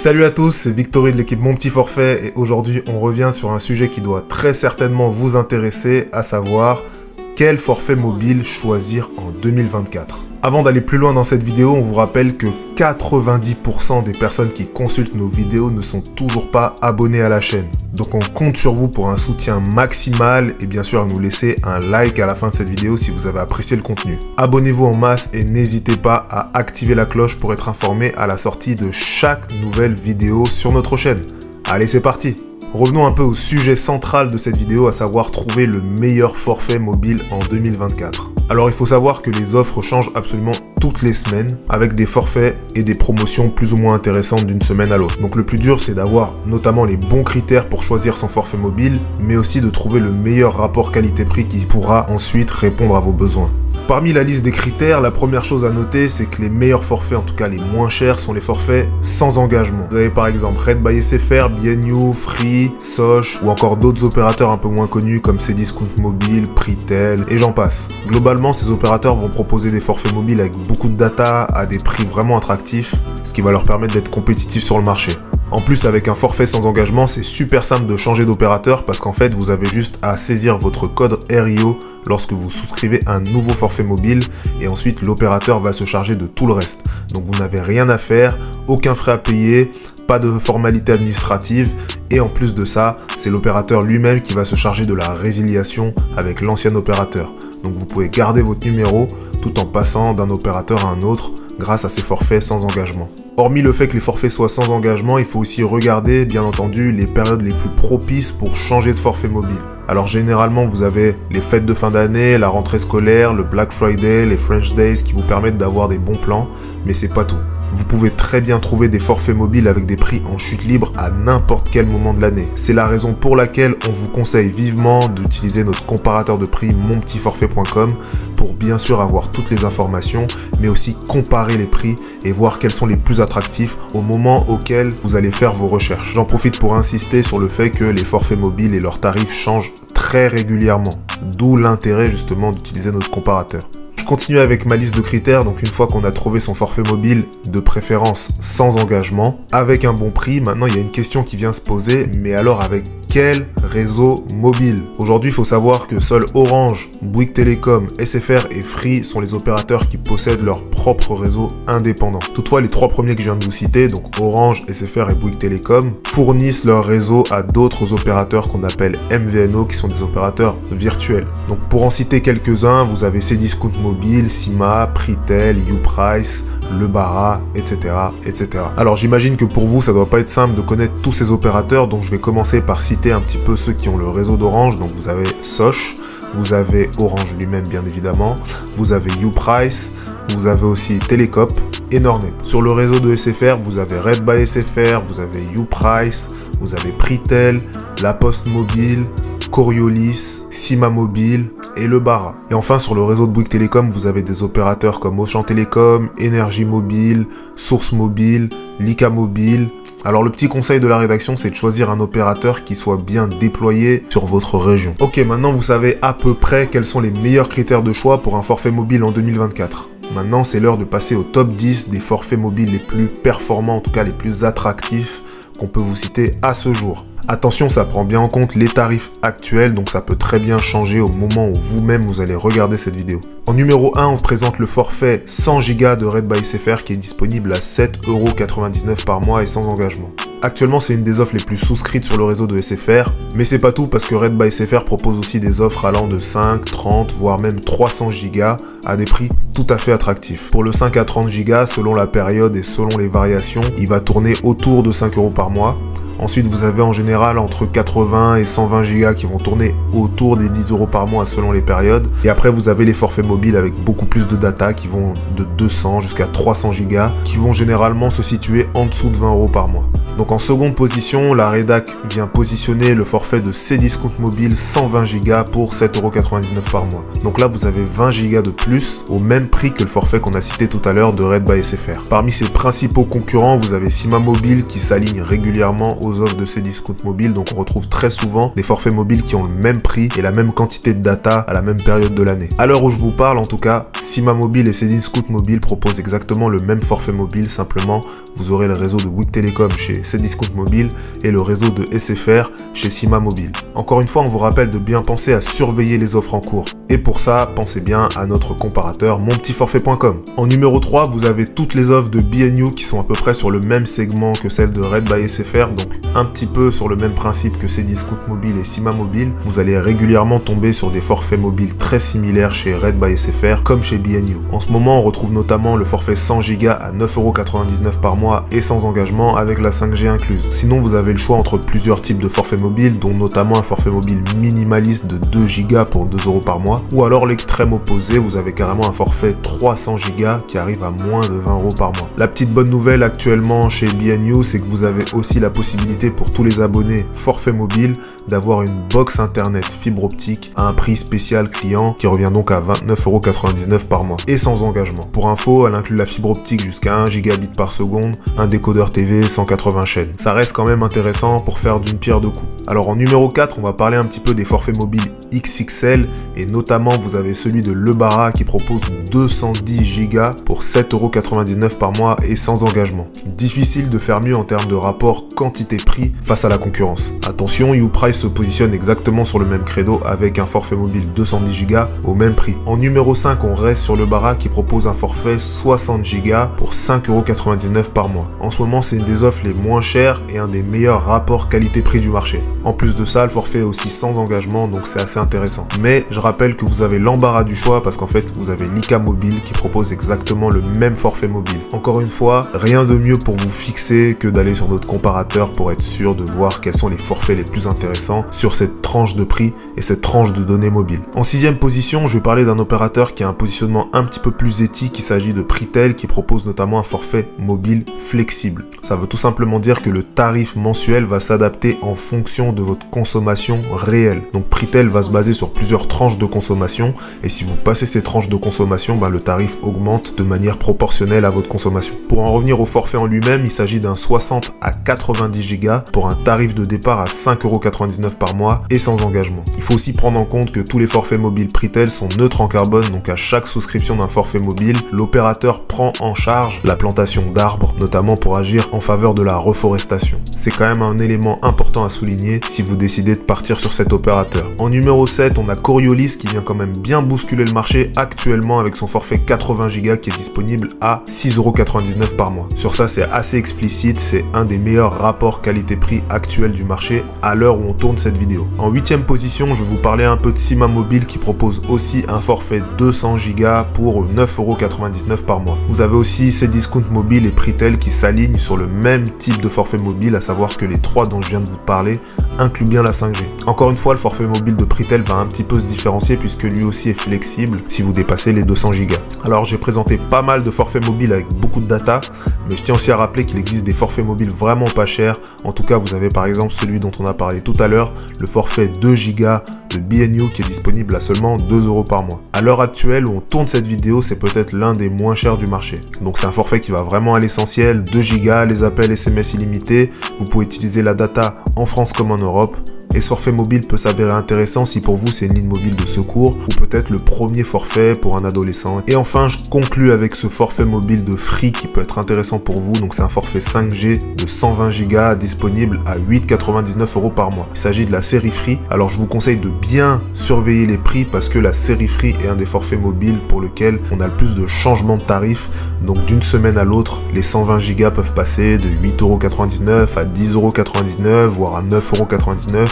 Salut à tous, c'est Victory de l'équipe Mon Petit Forfait et aujourd'hui on revient sur un sujet qui doit très certainement vous intéresser, à savoir quel forfait mobile choisir en 2024. Avant d'aller plus loin dans cette vidéo, on vous rappelle que 90% des personnes qui consultent nos vidéos ne sont toujours pas abonnées à la chaîne. Donc on compte sur vous pour un soutien maximal et bien sûr à nous laisser un like à la fin de cette vidéo si vous avez apprécié le contenu. Abonnez-vous en masse et n'hésitez pas à activer la cloche pour être informé à la sortie de chaque nouvelle vidéo sur notre chaîne. Allez, c'est parti! Revenons un peu au sujet central de cette vidéo, à savoir trouver le meilleur forfait mobile en 2024. Alors il faut savoir que les offres changent absolument toutes les semaines, avec des forfaits et des promotions plus ou moins intéressantes d'une semaine à l'autre. Donc le plus dur, c'est d'avoir notamment les bons critères pour choisir son forfait mobile, mais aussi de trouver le meilleur rapport qualité-prix qui pourra ensuite répondre à vos besoins. Parmi la liste des critères, la première chose à noter, c'est que les meilleurs forfaits, en tout cas les moins chers, sont les forfaits sans engagement. Vous avez par exemple Red by SFR, BNU, Free, Soch, ou encore d'autres opérateurs un peu moins connus comme Cdiscount Mobile, Pritel, et j'en passe. Globalement, ces opérateurs vont proposer des forfaits mobiles avec beaucoup de data à des prix vraiment attractifs, ce qui va leur permettre d'être compétitifs sur le marché. En plus, avec un forfait sans engagement, c'est super simple de changer d'opérateur parce qu'en fait, vous avez juste à saisir votre code RIO lorsque vous souscrivez un nouveau forfait mobile et ensuite l'opérateur va se charger de tout le reste. Donc vous n'avez rien à faire, aucun frais à payer, pas de formalité administrative et en plus de ça, c'est l'opérateur lui-même qui va se charger de la résiliation avec l'ancien opérateur. Donc vous pouvez garder votre numéro tout en passant d'un opérateur à un autre grâce à ces forfaits sans engagement. Hormis le fait que les forfaits soient sans engagement, il faut aussi regarder, bien entendu, les périodes les plus propices pour changer de forfait mobile. Alors généralement, vous avez les fêtes de fin d'année, la rentrée scolaire, le Black Friday, les French Days qui vous permettent d'avoir des bons plans, mais c'est pas tout. Vous pouvez très bien trouver des forfaits mobiles avec des prix en chute libre à n'importe quel moment de l'année. C'est la raison pour laquelle on vous conseille vivement d'utiliser notre comparateur de prix monpetitforfait.com pour bien sûr avoir toutes les informations, mais aussi comparer les prix et voir quels sont les plus attractifs au moment auquel vous allez faire vos recherches. J'en profite pour insister sur le fait que les forfaits mobiles et leurs tarifs changent très régulièrement, d'où l'intérêt justement d'utiliser notre comparateur. Je continue avec ma liste de critères, donc une fois qu'on a trouvé son forfait mobile, de préférence sans engagement, avec un bon prix, maintenant il y a une question qui vient se poser, mais alors avec quel réseau mobile? Aujourd'hui, il faut savoir que seuls Orange, Bouygues Telecom, SFR et Free sont les opérateurs qui possèdent leur propre réseau indépendant. Toutefois, les trois premiers que je viens de vous citer, donc Orange, SFR et Bouygues Telecom, fournissent leur réseo à d'autres opérateurs qu'on appelle MVNO, qui sont des opérateurs virtuels. Donc pour en citer quelques-uns, vous avez Cdiscount Mobile, Sima, Pritel, Uprice, Le Bara, etc., etc. Alors j'imagine que pour vous, ça doit pas être simple de connaître tous ces opérateurs, donc je vais commencer par citer un petit peu ceux qui ont le réseau d'Orange. Donc vous avez Soch, vous avez Orange lui-même bien évidemment, vous avez Uprice, vous avez aussi Telecop et Nordnet. Sur le réseau de SFR, vous avez Red by SFR, vous avez Uprice, vous avez Pritel, La Poste Mobile, Coriolis, Sima Mobile et Le Bara. Et enfin sur le réseau de Bouygues Telecom, vous avez des opérateurs comme Auchan Télécom, Énergie Mobile, Source Mobile, Lika Mobile. Alors le petit conseil de la rédaction, c'est de choisir un opérateur qui soit bien déployé sur votre région. Ok, maintenant vous savez à peu près quels sont les meilleurs critères de choix pour un forfait mobile en 2024. Maintenant c'est l'heure de passer au top 10 des forfaits mobiles les plus performants, en tout cas les plus attractifs qu'on peut vous citer à ce jour. Attention, ça prend bien en compte les tarifs actuels, donc ça peut très bien changer au moment où vous-même vous allez regarder cette vidéo. En numéro 1, on vous présente le forfait 100 Go de Red by SFR qui est disponible à 7,99€ par mois et sans engagement. Actuellement, c'est une des offres les plus souscrites sur le réseau de SFR, mais c'est pas tout parce que Red by SFR propose aussi des offres allant de 5, 30, voire même 300 Go à des prix tout à fait attractifs. Pour le 5 à 30 Go, selon la période et selon les variations, il va tourner autour de 5€ par mois. Ensuite, vous avez en général entre 80 et 120 Go qui vont tourner autour des 10€ par mois selon les périodes. Et après, vous avez les forfaits mobiles avec beaucoup plus de data qui vont de 200 jusqu'à 300 Go qui vont généralement se situer en dessous de 20€ par mois. Donc en seconde position, la rédac vient positionner le forfait de Cdiscount mobile 120 Go pour 7,99€ par mois. Donc là vous avez 20 Go de plus au même prix que le forfait qu'on a cité tout à l'heure de Red by SFR. Parmi ses principaux concurrents, vous avez Simamobile qui s'aligne régulièrement aux offres de Cdiscount mobile, donc on retrouve très souvent des forfaits mobiles qui ont le même prix et la même quantité de data à la même période de l'année. À l'heure où je vous parle en tout cas, Simamobile et Cdiscount mobile proposent exactement le même forfait mobile, simplement vous aurez le réseau de Bouygues Telecom chez Cdiscount mobile et le réseau de SFR chez Simamobile. Encore une fois, on vous rappelle de bien penser à surveiller les offres en cours. Et pour ça, pensez bien à notre comparateur monpetitforfait.com. En numéro 3, vous avez toutes les offres de B&You qui sont à peu près sur le même segment que celles de Red by SFR, donc un petit peu sur le même principe que Cdiscount mobile et Simamobile. Vous allez régulièrement tomber sur des forfaits mobiles très similaires chez Red by SFR comme chez B&You. En ce moment, on retrouve notamment le forfait 100 Go à 9,99€ par mois et sans engagement avec la 5G incluse. Sinon, vous avez le choix entre plusieurs types de forfaits mobiles, dont notamment un forfait mobile minimaliste de 2 Go pour 2€ par mois, ou alors l'extrême opposé, vous avez carrément un forfait 300 Go qui arrive à moins de 20€ par mois. La petite bonne nouvelle actuellement chez B&You, c'est que vous avez aussi la possibilité pour tous les abonnés forfait mobile d'avoir une box internet fibre optique à un prix spécial client qui revient donc à 29,99€ par mois et sans engagement. Pour info, elle inclut la fibre optique jusqu'à 1 gigabit par seconde, un décodeur TV, 180 chaînes. Ça reste quand même intéressant pour faire d'une pierre deux coups. Alors en numéro 4, on va parler un petit peu des forfaits mobiles XXL et notamment vous avez celui de Lebara qui propose 210 Go pour 7,99€ par mois et sans engagement. Difficile de faire mieux en termes de rapport quantité-prix face à la concurrence. Attention, YouPrice se positionne exactement sur le même credo avec un forfait mobile 210 Go au même prix. En numéro 5, on reste sur Lebara qui propose un forfait 60 Go pour 5,99€ par mois. En ce moment, c'est une des offres les moins chères et un des meilleurs rapports qualité-prix du marché. En plus de ça, le forfait est aussi sans engagement, donc c'est assez intéressant. Mais je rappelle que vous avez l'embarras du choix parce qu'en fait, vous avez Lika Mobile qui propose exactement le même forfait mobile. Encore une fois, rien de mieux pour vous fixer que d'aller sur notre comparateur pour être sûr de voir quels sont les forfaits les plus intéressants sur cette tranche de prix et cette tranche de données mobiles. En 6e position, je vais parler d'un opérateur qui a un positionnement un petit peu plus éthique. Il s'agit de Pritel qui propose notamment un forfait mobile flexible. Ça veut tout simplement dire que le tarif mensuel va s'adapter en fonction de votre consommation réelle. Donc Pritel va se baser sur plusieurs tranches de consommation et si vous passez ces tranches de consommation, le tarif augmente de manière proportionnelle à votre consommation. Pour en revenir au forfait en lui-même, il s'agit d'un 60 à 90 Go pour un tarif de départ à 5,99€ par mois et sans engagement. Il faut aussi prendre en compte que tous les forfaits mobiles Pritel sont neutres en carbone, donc à chaque souscription d'un forfait mobile, l'opérateur prend en charge la plantation d'arbres, notamment pour agir en faveur de la reforestation. C'est quand même un élément important à souligner si vous décidez de partir sur cet opérateur. En numéro 7, on a Coriolis qui vient quand même bien bousculer le marché actuellement avec son forfait 80 Go qui est disponible à 6,99€ par mois. Sur ça, c'est assez explicite, c'est un des meilleurs rapports qualité-prix actuels du marché à l'heure où on tourne cette vidéo. En 8e position, je vais vous parler un peu de Simamobile qui propose aussi un forfait 200 Go pour 9,99€ par mois. Vous avez aussi Cdiscount mobile et Pritel qui s'alignent sur le même type de forfait mobile, à savoir que les trois dont je viens de vous parler incluent bien la 5G. Encore une fois, le forfait mobile de Pritel va un petit peu se différencier puisque lui aussi est flexible si vous dépassez les 200 Go. Alors j'ai présenté pas mal de forfaits mobiles avec beaucoup de data, mais je tiens aussi à rappeler qu'il existe des forfaits mobiles vraiment pas chers. En tout cas, vous avez par exemple celui dont on a parlé tout à l'heure, le forfait 2 Go de B&You qui est disponible à seulement 2€ par mois. À l'heure actuelle où on tourne cette vidéo, c'est peut-être l'un des moins chers du marché. Donc c'est un forfait qui va vraiment à l'essentiel, 2 Go, les appels SMS illimités, vous pouvez utiliser la data en France comme en Europe. Et ce forfait mobile peut s'avérer intéressant si pour vous c'est une ligne mobile de secours ou peut-être le premier forfait pour un adolescent. Et enfin, je conclue avec ce forfait mobile de Free qui peut être intéressant pour vous. Donc c'est un forfait 5G de 120 Go disponible à 8,99€ par mois. Il s'agit de la série Free. Alors je vous conseille de bien surveiller les prix parce que la série Free est un des forfaits mobiles pour lequel on a le plus de changements de tarifs. Donc d'une semaine à l'autre, les 120 Go peuvent passer de 8,99€ à 10,99€, voire à 9,99€.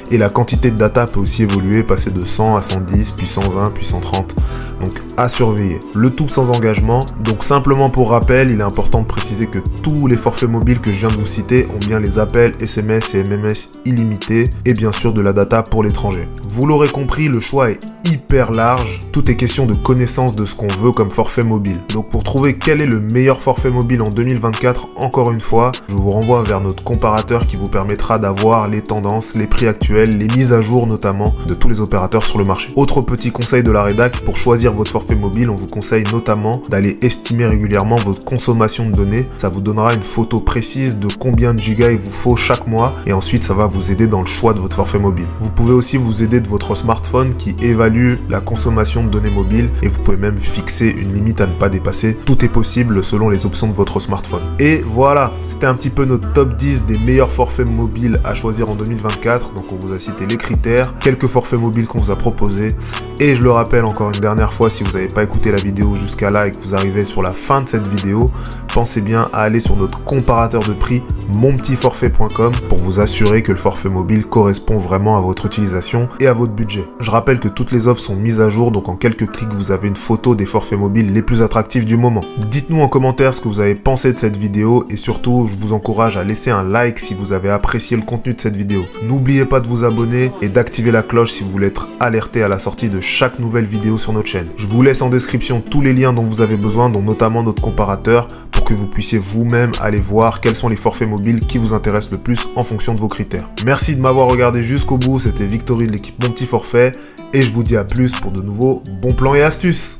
Et la quantité de data peut aussi évoluer, passer de 100 à 110, puis 120, puis 130. Donc à surveiller. Le tout sans engagement. Donc simplement pour rappel, il est important de préciser que tous les forfaits mobiles que je viens de vous citer ont bien les appels, SMS et MMS illimités et bien sûr de la data pour l'étranger. Vous l'aurez compris, le choix est hyper large. Tout est question de connaissance de ce qu'on veut comme forfait mobile. Donc pour trouver quel est le meilleur forfait mobile en 2024, encore une fois, je vous renvoie vers notre comparateur qui vous permettra d'avoir les tendances, les prix actuels, les mises à jour notamment de tous les opérateurs sur le marché. Autre petit conseil de la rédac, pour choisir votre forfait mobile, on vous conseille notamment d'aller estimer régulièrement votre consommation de données. Ça vous donnera une photo précise de combien de gigas il vous faut chaque mois et ensuite ça va vous aider dans le choix de votre forfait mobile. Vous pouvez aussi vous aider de votre smartphone qui évalue la consommation de données mobiles et vous pouvez même fixer une limite à ne pas dépasser. Tout est possible selon les options de votre smartphone. Et voilà, c'était un petit peu notre top 10 des meilleurs forfaits mobiles à choisir en 2024. Donc on vous a cité les critères, quelques forfaits mobiles qu'on vous a proposés. Et je le rappelle encore une dernière fois, si vous n'avez pas écouté la vidéo jusqu'à là et que vous arrivez sur la fin de cette vidéo, pensez bien à aller sur notre comparateur de prix monpetitforfait.com pour vous assurer que le forfait mobile correspond vraiment à votre utilisation et à votre budget. Je rappelle que toutes les offres sont mises à jour, donc en quelques clics vous avez une photo des forfaits mobiles les plus attractifs du moment. Dites-nous en commentaire ce que vous avez pensé de cette vidéo et surtout je vous encourage à laisser un like si vous avez apprécié le contenu de cette vidéo. N'oubliez pas de vous abonner et d'activer la cloche si vous voulez être alerté à la sortie de chaque nouvelle vidéo sur notre chaîne. Je vous laisse en description tous les liens dont vous avez besoin, dont notamment notre comparateur, pour que vous puissiez vous-même aller voir quels sont les forfaits mobiles qui vous intéressent le plus en fonction de vos critères. Merci de m'avoir regardé jusqu'au bout, c'était Victory de l'équipe Mon Petit Forfait et je vous dis à plus pour de nouveaux bons plans et astuces.